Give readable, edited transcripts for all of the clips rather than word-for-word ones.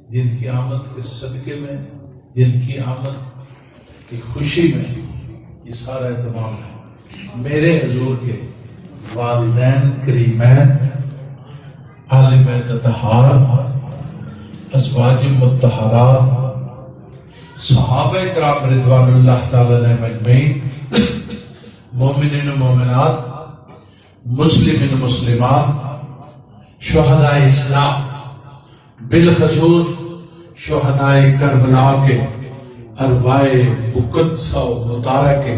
جن کی آمد کے صدقے میں، جن کی آمد کی خوشی میں یہ سارا اہتمام ہے۔ میرے حضور کے والدین کریمین، اہل بیت اطہار، ازواج مطہرات، صحابہ کرام رضوان اللہ تعالی علیہم اجمعین، مومنین و مومنات، مسلمین و مسلمات، شہداء اسلام، بالخصوص شہداء کربلا کے ارواح مقدسہ و مطہرہ کے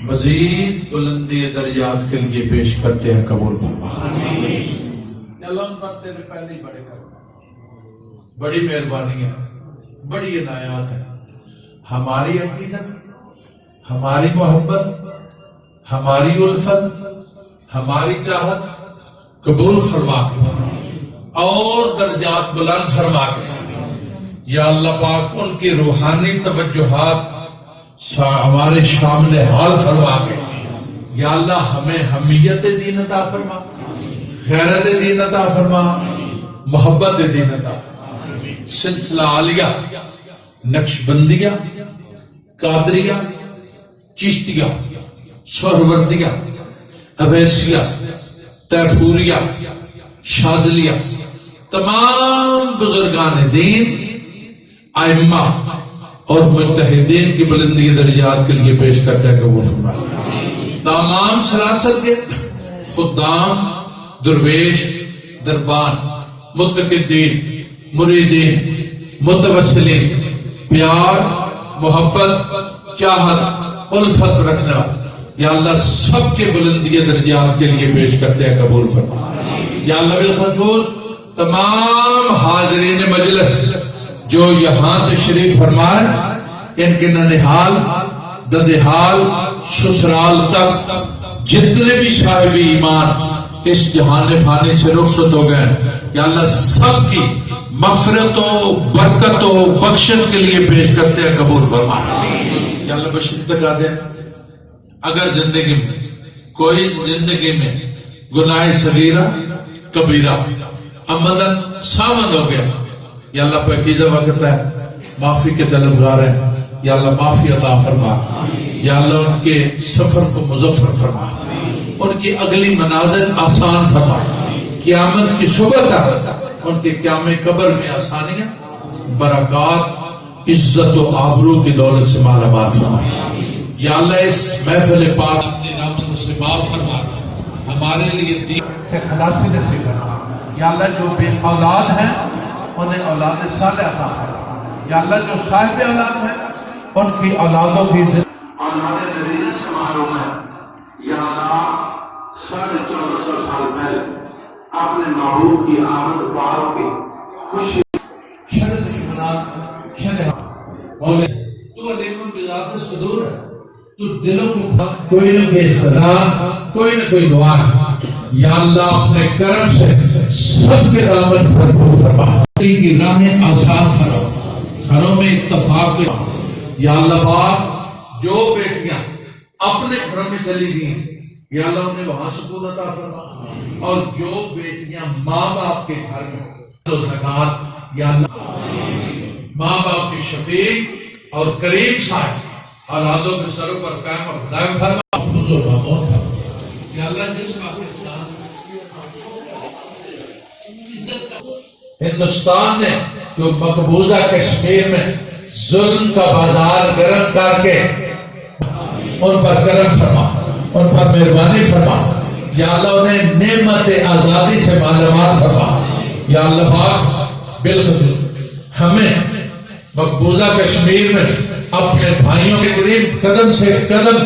مزید بلندی درجات کے لیے پیش کرتے ہیں، قبول فرما۔ اللہ ان پر تیرے پہلے ہی بڑے کر، بڑی مہربانی ہے، بڑی عنایات ہے۔ ہماری عقیدت، ہماری محبت، ہماری الفت، ہماری چاہت قبول فرما کے اور درجات بلند فرما کے یا اللہ پاک ان کی روحانی توجہات ہمارے شامل حال فرما کے یا اللہ ہمیں حمیت دین عطا فرما، غیرت دین عطا فرما، محبت دین عطا فرما۔ سلسلہ عالیہ، نقشبندیہ، قادریہ، چشتیہ، سہروردیہ، اویسیہ، تیفوریہ، شاذلیہ، تمام بزرگان دین، ائمہ اور مجتہدین کی بلندی درجات کے لیے پیش کرتا ہے، قبول فرمائے۔ تمام سلاسل کے خدام، درویش، دربان، متقدین، مریدین، متوسلین، پیار، محبت، چاہت، الفت رکھنا یا اللہ سب کے بلندی درجات کے لیے پیش کرتے ہیں، قبول فرمائے۔ یا اللہ بالخصوص تمام حاضرین مجلس جو یہاں تشریف فرمائے، ان کے ننہال، ددہال، سسرال تک جتنے بھی صاحب ایمان اس جہان فانی سے رخصت ہو گئے، یا اللہ سب کی مغفرت و برکت و بخشت کے لیے پیش کرتے ہیں، قبول فرمائے۔ یا اللہ بشرت کا دیں، اگر زندگی میں کوئی زندگی میں گناہ صغیرہ کبیرہ عمدن سامد ہو گیا، یا اللہ پاکیزہ وقت ہے، معافی کے طلبگار ہیں، یا اللہ معافی عطا فرما، یا اللہ ان کے سفر کو مظفر فرما، ان کی اگلی منازل آسان فرما، قیامت کی صبح تک ان کے قیام قبر میں آسانیاں، برکات، عزت و آبرو کی دولت سے مالا مال فرما۔ یا اللہ اس محفل پاک اپنی رحمت سے معاف فرما، ہمارے لیے دین سے خلاصی نصیب کرنا۔ یا اللہ جو بے اولاد ہیں انہیں اولاد صالح عطا فرما۔ یا اللہ جو صاحب اولاد ہیں ان کی اولادوں کی اولاد نذیر سے محروم ہے، یا اللہ 1450 سال پہلے اپنے محبوب کی آمد پاک کی خوشی شر دشمنان شر مولا تو علیکم بذات صدور ہے، تو دلوں کو کوئی نہ کوئی صدا، کوئی نہ کوئی دعا ہے۔ یا اللہ اپنے کرم سے سب کے دامن بھرپور فرما، کی راہیں آسان فرما، گھروں میں اتفاق۔ یا اللہ پاک جو بیٹیاں اپنے گھروں میں چلی گئی ہیں، یا اللہ انہیں وہاں سکون عطا فرما، اور جو بیٹیاں ماں باپ کے گھر میں تو زکات، یا اللہ ماں باپ کے شفیق اور قریب صاحب اولادوں کے سروں پر قائم اور دائم فرما، محفوظ و محمود فرما۔ یا اللہ جس پاکستان ہندوستان نے جو مقبوضہ کشمیر میں ظلم کا بازار گرم کر کے ان پر کرم فرما، ان پر مہربانی فرما، یا اللہ انہیں نعمت آزادی سے مالا مال فرما۔ یا اللہ پاک بالخصوص ہمیں مقبوضہ کشمیر میں اپنے بھائیوں کے قریب قدم سے قدم